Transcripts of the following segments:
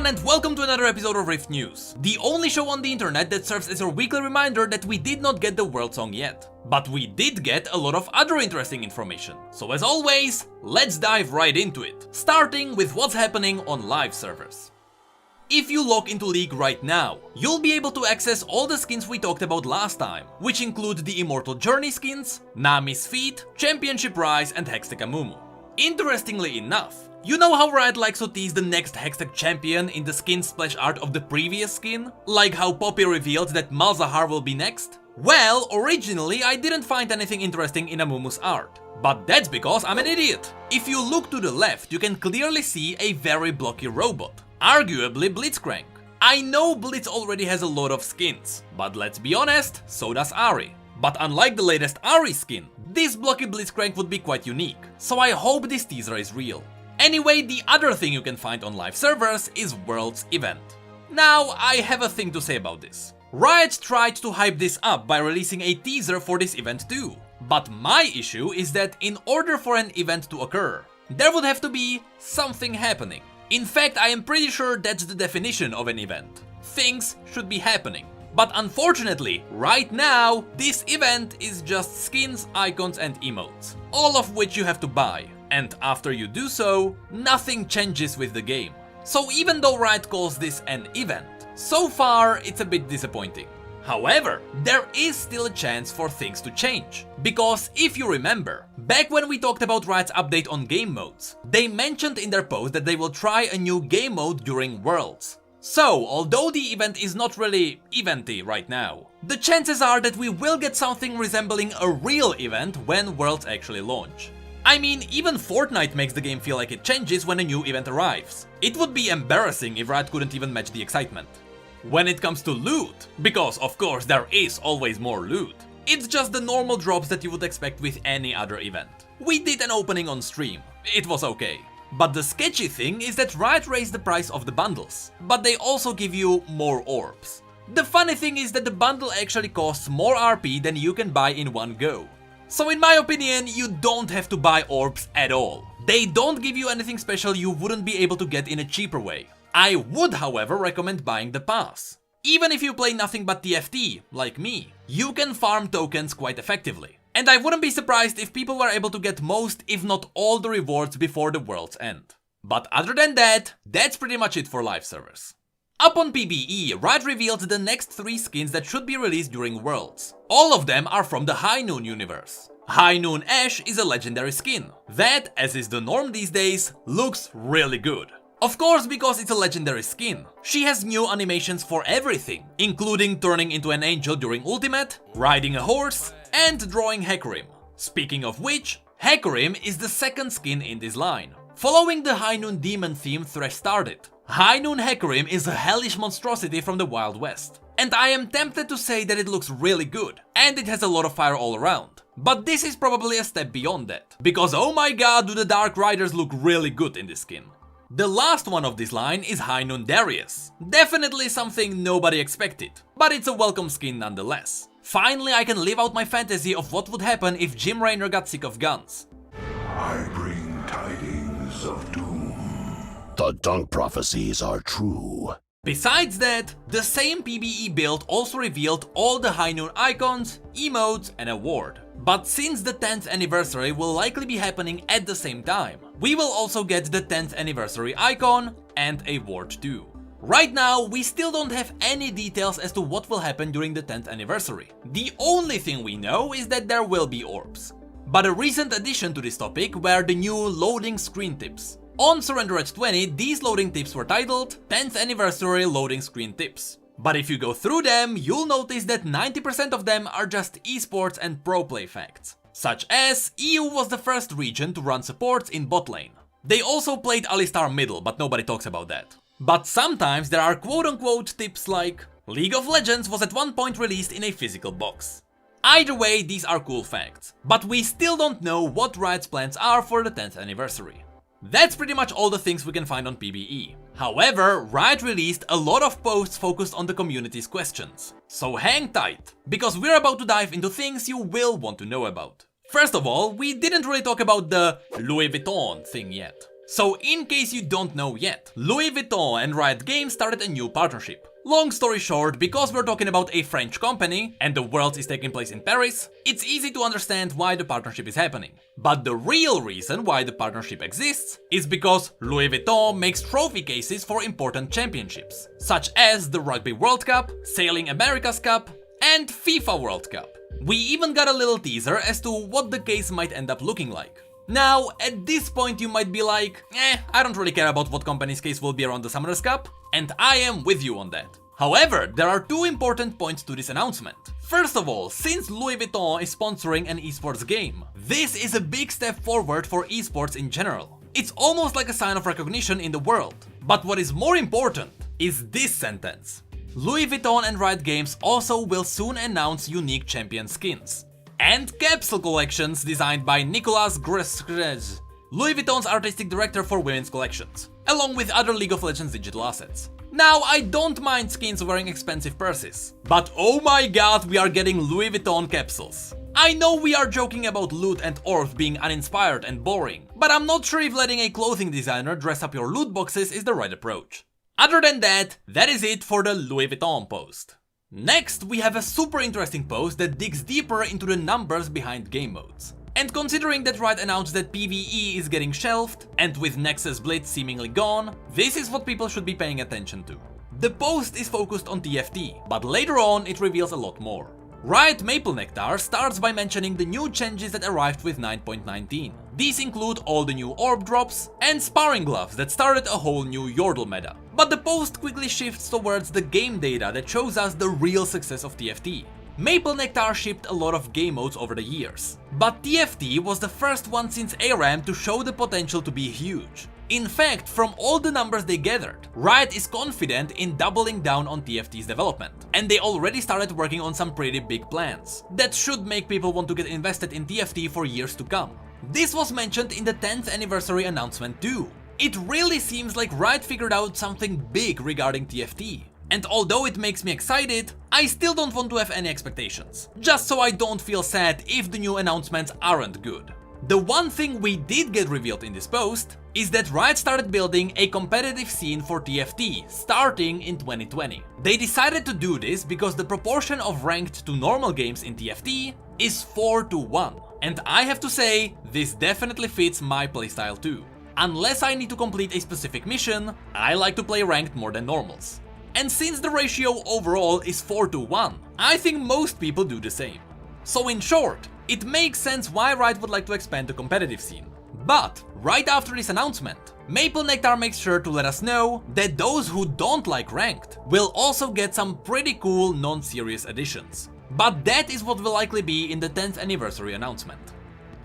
everyone and welcome to another episode of Rift News, the only show on the internet that serves as your weekly reminder that we did not get the world song yet. But we did get a lot of other interesting information, so as always, let's dive right into it, starting with what's happening on live servers. If you log into League right now, you'll be able to access all the skins we talked about last time, which include the Immortal Journey skins, Nami's Feet, Championship Rise and Hextech Amumu. Interestingly enough, you know how Riot likes to tease the next Hextech champion in the skin splash art of the previous skin? Like how Poppy revealed that Malzahar will be next? Well, originally I didn't find anything interesting in Amumu's art. But that's because I'm an idiot. If you look to the left, you can clearly see a very blocky robot, arguably Blitzcrank. I know Blitz already has a lot of skins, but let's be honest, so does Ahri. But unlike the latest Ahri skin, this blocky Blitzcrank would be quite unique, so I hope this teaser is real. Anyway, the other thing you can find on live servers is Worlds event. Now, I have a thing to say about this. Riot tried to hype this up by releasing a teaser for this event too. But my issue is that in order for an event to occur, there would have to be something happening. In fact, I am pretty sure that's the definition of an event. Things should be happening. But unfortunately, right now, this event is just skins, icons and emotes, all of which you have to buy. And after you do so, nothing changes with the game. So even though Riot calls this an event, so far it's a bit disappointing. However, there is still a chance for things to change. Because if you remember, back when we talked about Riot's update on game modes, they mentioned in their post that they will try a new game mode during Worlds. So, although the event is not really eventy right now, the chances are that we will get something resembling a real event when Worlds actually launch. I mean, even Fortnite makes the game feel like it changes when a new event arrives. It would be embarrassing if Riot couldn't even match the excitement. When it comes to loot, because of course there is always more loot, it's just the normal drops that you would expect with any other event. We did an opening on stream, it was okay. But the sketchy thing is that Riot raised the price of the bundles, but they also give you more orbs. The funny thing is that the bundle actually costs more RP than you can buy in one go. So in my opinion, you don't have to buy orbs at all. They don't give you anything special you wouldn't be able to get in a cheaper way. I would, however, recommend buying the pass. Even if you play nothing but TFT, like me, you can farm tokens quite effectively. And I wouldn't be surprised if people were able to get most, if not all, the rewards before the world's end. But other than that, that's pretty much it for live servers. Up on PBE, Riot revealed the next 3 skins that should be released during Worlds. All of them are from the High Noon universe. High Noon Ashe is a legendary skin that, as is the norm these days, looks really good. Of course, because it's a legendary skin. She has new animations for everything, including turning into an angel during Ultimate, riding a horse, and drawing Hecarim. Speaking of which, Hecarim is the second skin in this line. Following the High Noon demon theme Thresh started, High Noon Hecarim is a hellish monstrosity from the Wild West. And I am tempted to say that it looks really good, and it has a lot of fire all around. But this is probably a step beyond that, because oh my god, do the Dark Riders look really good in this skin. The last one of this line is High Noon Darius. Definitely something nobody expected, but it's a welcome skin nonetheless. Finally, I can live out my fantasy of what would happen if Jim Raynor got sick of guns. I bring tidings of doom. The dunk prophecies are true. Besides that, the same PBE build also revealed all the High Noon icons, emotes and a ward. But since the 10th anniversary will likely be happening at the same time, we will also get the 10th anniversary icon and a ward too. Right now, we still don't have any details as to what will happen during the 10th anniversary. The only thing we know is that there will be orbs. But a recent addition to this topic were the new loading screen tips. On Surrender at 20, these loading tips were titled 10th Anniversary Loading Screen Tips. But if you go through them, you'll notice that 90% of them are just esports and pro play facts. Such as, EU was the first region to run supports in bot lane. They also played Alistar middle, but nobody talks about that. But sometimes there are quote-unquote tips like, League of Legends was at one point released in a physical box. Either way, these are cool facts. But we still don't know what Riot's plans are for the 10th anniversary. That's pretty much all the things we can find on PBE. However, Riot released a lot of posts focused on the community's questions. So hang tight, because we're about to dive into things you will want to know about. First of all, we didn't really talk about the Louis Vuitton thing yet. So in case you don't know yet, Louis Vuitton and Riot Games started a new partnership. Long story short, because we're talking about a French company and the Worlds is taking place in Paris, it's easy to understand why the partnership is happening. But the real reason why the partnership exists is because Louis Vuitton makes trophy cases for important championships, such as the Rugby World Cup, Sailing America's Cup, and FIFA World Cup. We even got a little teaser as to what the case might end up looking like. Now, at this point you might be like, I don't really care about what company's case will be around the Summoners Cup, and I am with you on that. However, there are two important points to this announcement. First of all, since Louis Vuitton is sponsoring an esports game, this is a big step forward for esports in general. It's almost like a sign of recognition in the world. But what is more important is this sentence. Louis Vuitton and Riot Games also will soon announce unique champion skins and capsule collections designed by Nicolas Gresquez, Louis Vuitton's artistic director for women's collections, along with other League of Legends digital assets. Now, I don't mind skins wearing expensive purses, but oh my god, we are getting Louis Vuitton capsules. I know we are joking about loot and orbs being uninspired and boring, but I'm not sure if letting a clothing designer dress up your loot boxes is the right approach. Other than that, that is it for the Louis Vuitton post. Next, we have a super interesting post that digs deeper into the numbers behind game modes. And considering that Riot announced that PvE is getting shelved, and with Nexus Blitz seemingly gone, this is what people should be paying attention to. The post is focused on TFT, but later on it reveals a lot more. Riot Maple Nectar starts by mentioning the new changes that arrived with 9.19. These include all the new orb drops and sparring gloves that started a whole new Yordle meta. But the post quickly shifts towards the game data that shows us the real success of TFT. Maple Nectar shipped a lot of game modes over the years, but TFT was the first one since ARAM to show the potential to be huge. In fact, from all the numbers they gathered, Riot is confident in doubling down on TFT's development, and they already started working on some pretty big plans that should make people want to get invested in TFT for years to come. This was mentioned in the 10th anniversary announcement too. It really seems like Riot figured out something big regarding TFT. And although it makes me excited, I still don't want to have any expectations, just so I don't feel sad if the new announcements aren't good. The one thing we did get revealed in this post is that Riot started building a competitive scene for TFT starting in 2020. They decided to do this because the proportion of ranked to normal games in TFT is 4:1. And I have to say, this definitely fits my playstyle too. Unless I need to complete a specific mission, I like to play ranked more than normals. And since the ratio overall is 4:1, I think most people do the same. So in short, it makes sense why Riot would like to expand the competitive scene. But right after this announcement, Maple Nectar makes sure to let us know that those who don't like ranked will also get some pretty cool non-serious additions. But that is what will likely be in the 10th anniversary announcement.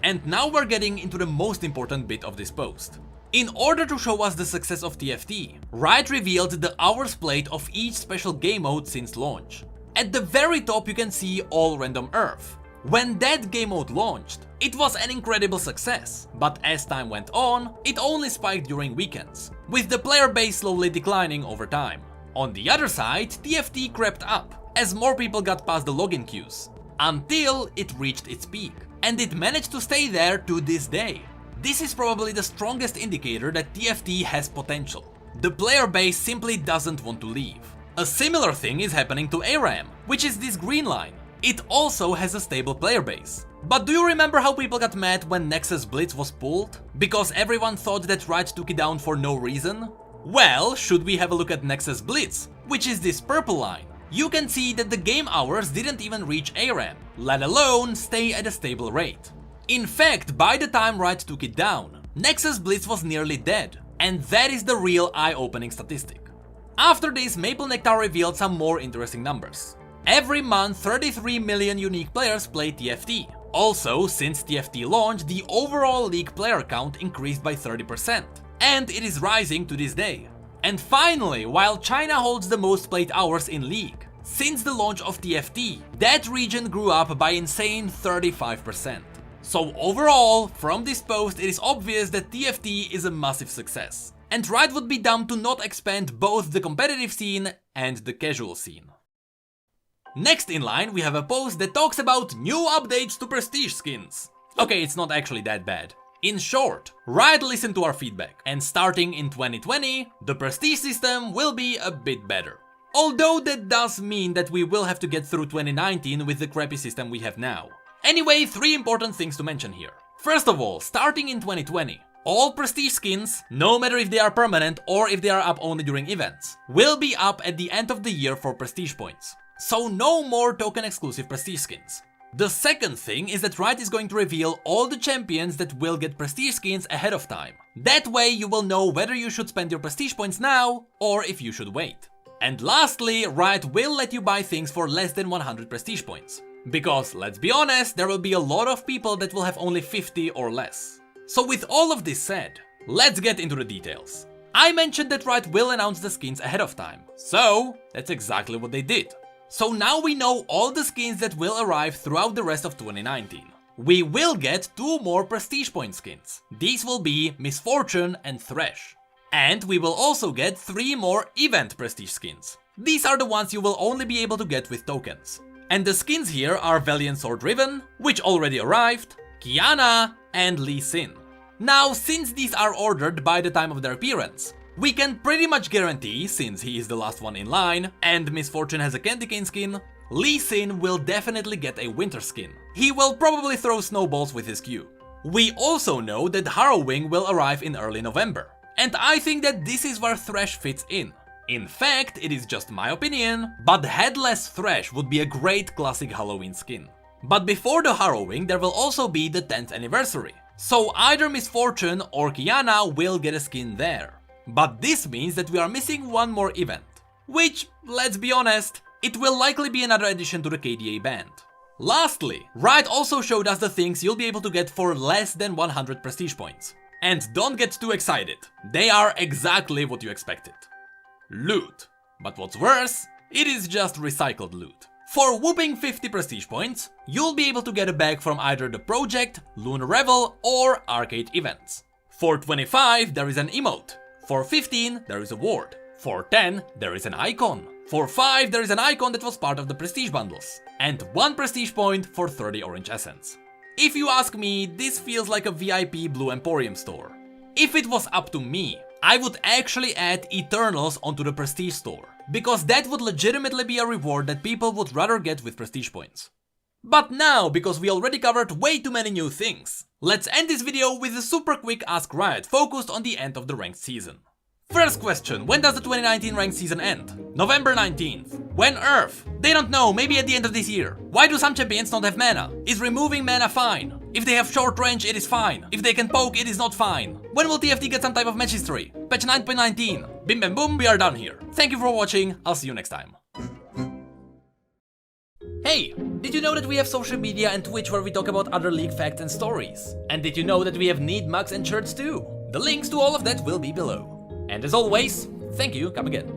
And now we're getting into the most important bit of this post. In order to show us the success of TFT, Riot revealed the hours played of each special game mode since launch. At the very top you can see All Random Earth. When that game mode launched, it was an incredible success, but as time went on, it only spiked during weekends, with the player base slowly declining over time. On the other side, TFT crept up, as more people got past the login queues, until it reached its peak, and it managed to stay there to this day. This is probably the strongest indicator that TFT has potential. The player base simply doesn't want to leave. A similar thing is happening to ARAM, which is this green line. It also has a stable player base. But do you remember how people got mad when Nexus Blitz was pulled? Because everyone thought that Riot took it down for no reason? Well, should we have a look at Nexus Blitz, which is this purple line? You can see that the game hours didn't even reach ARAM, let alone stay at a stable rate. In fact, by the time Riot took it down, Nexus Blitz was nearly dead, and that is the real eye-opening statistic. After this, Maple Nectar revealed some more interesting numbers. Every month, 33 million unique players play TFT. Also, since TFT launched, the overall league player count increased by 30%, and it is rising to this day. And finally, while China holds the most played hours in League, since the launch of TFT, that region grew up by insane 35%. So overall, from this post it is obvious that TFT is a massive success, and Riot would be dumb to not expand both the competitive scene and the casual scene. Next in line we have a post that talks about new updates to prestige skins. Okay, it's not actually that bad. In short, Riot listened to our feedback, and starting in 2020, the prestige system will be a bit better. Although that does mean that we will have to get through 2019 with the crappy system we have now. Anyway, 3 important things to mention here. First of all, starting in 2020, all prestige skins, no matter if they are permanent or if they are up only during events, will be up at the end of the year for prestige points. So no more token exclusive prestige skins. The second thing is that Riot is going to reveal all the champions that will get prestige skins ahead of time. That way you will know whether you should spend your prestige points now or if you should wait. And lastly, Riot will let you buy things for less than 100 prestige points. Because, let's be honest, there will be a lot of people that will have only 50 or less. So with all of this said, let's get into the details. I mentioned that Riot will announce the skins ahead of time, so that's exactly what they did. So now we know all the skins that will arrive throughout the rest of 2019. We will get 2 more prestige point skins. These will be Misfortune and Thresh. And we will also get 3 more event prestige skins. These are the ones you will only be able to get with tokens. And the skins here are Valiant Sword Riven, which already arrived, Qiyana, and Lee Sin. Now, since these are ordered by the time of their appearance, we can pretty much guarantee, since he is the last one in line, and Misfortune has a Candy Cane skin, Lee Sin will definitely get a winter skin. He will probably throw snowballs with his Q. We also know that Harrowing will arrive in early November. And I think that this is where Thresh fits in. In fact, it is just my opinion, but Headless Thresh would be a great classic Halloween skin. But before the Harrowing, there will also be the 10th anniversary. So either Misfortune or Qiyana will get a skin there. But this means that we are missing one more event. Which, let's be honest, it will likely be another addition to the KDA band. Lastly, Riot also showed us the things you'll be able to get for less than 100 prestige points. And don't get too excited, they are exactly what you expected. Loot. But what's worse, it is just recycled loot. For whooping 50 prestige points, you'll be able to get a bag from either the Project, Lunar Revel, or Arcade events. For 25, there is an emote. For 15, there is a ward. For 10, there is an icon. For 5, there is an icon that was part of the prestige bundles. And 1 prestige point for 30 orange essence. If you ask me, this feels like a VIP Blue Emporium store. If it was up to me, I would actually add Eternals onto the prestige store, because that would legitimately be a reward that people would rather get with prestige points. But now, because we already covered way too many new things, let's end this video with a super quick Ask Riot focused on the end of the ranked season. First question, when does the 2019 ranked season end? November 19th. When Earth? They don't know, maybe at the end of this year. Why do some champions not have mana? Is removing mana fine? If they have short range, it is fine. If they can poke, it is not fine. When will TFT get some type of match history? Patch 9.19. Bim bam boom, we are done here. Thank you for watching, I'll see you next time. Hey, did you know that we have social media and Twitch where we talk about other league facts and stories? And did you know that we have need mugs and shirts too? The links to all of that will be below. And as always, thank you, come again.